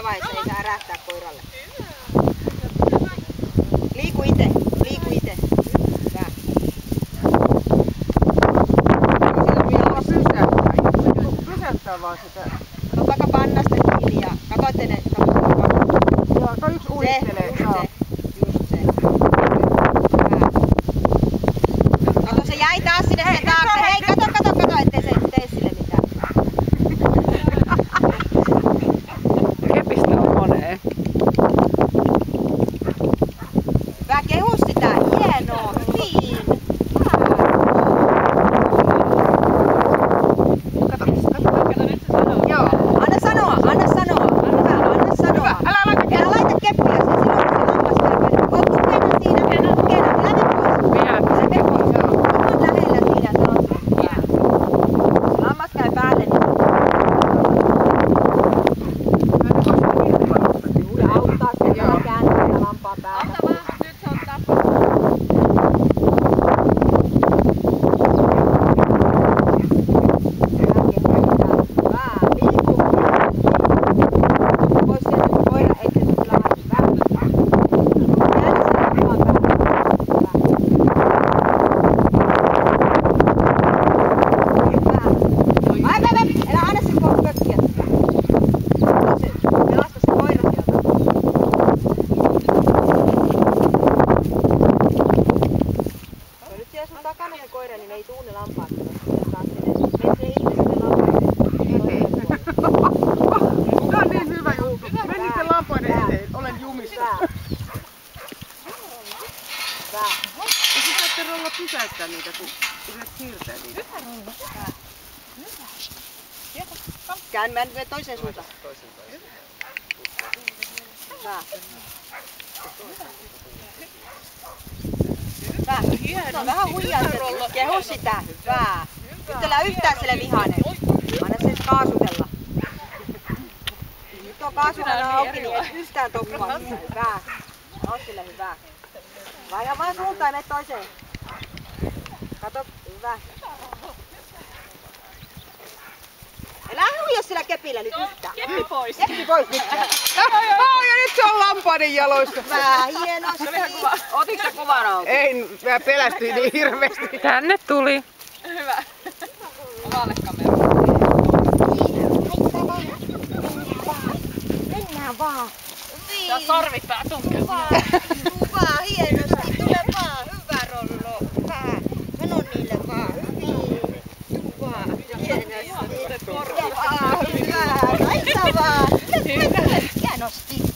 vaiheessa ei saa ärähtää koiralle. Liiku ite, liiku ite. Hyvä. Pysäyttää vaan sitä. Kato vaikka pannasta kiinni ja katsoitte ne. Joo, toi yksi uittelee. Just se. Hyvä. Kato se jäi taas sinne sen taakse. Hei kato ettei se tee sille mitään. Kepistä on moneen. Hyvä, kehu sitä. Hienoa. Hyvin. Kato nyt se sanoo. Joo. Anna sanoa. Hyvä, anna sanoa. Älä laita keppiä sen silloin, kun se lammas käy. Oot tukena siinä. Tukena. Lähde pois. Vielä. Lähde pois. Joo. Oot lähellä siinä. Se lammas käy päälle. Ja auttaa sen. Joo. Kääntää sitä lampaa päälle. Ota vaan, nyt se on tapaa. Koira, niin ei tuu ne lampaat. Menee itse sen lampaiden. Tää on niin hyvä juttu. Meni niiden lampaiden eteen. Olen jumissa. Hyvä. Ja sit saatte olla pysäyttää niitä, kun yrität siirtää niitä. Käyn mä nyt toiseen suuntaan. Hyvä. Hyvä. No, vähän huijaa. Kehu sitä. Hyvä. Nyt älä yhtään sille vihainen. Anna sen kaasutella. Nyt on kaasuhana auki, niin et yhtään toppaa. Hyvä. No sille hyvä. Vaihda vaan suuntaan ja mene toiseen. Kato. Hyvä. Älä huija sillä kepillä nyt yhtään. Keppi pois. Keppi pois nyt. Ja nyt se on lampaiden jaloissa. Hyvä, hienosti. Otitko sä kuvan auki? Ei, mä pelästyin niin hirveästi. Tänne tuli. Hyvä. Omalle kameralle. Mennään vaan. Sä oot sorvit pää tunkea. Hyvä, hienosti. Tule vaan. Hyvä Rollo. Hyvä. Sano niille vaan. Hyvin. Hyvä. Hienosti. Hyvä. Laita vaan. Hienosti.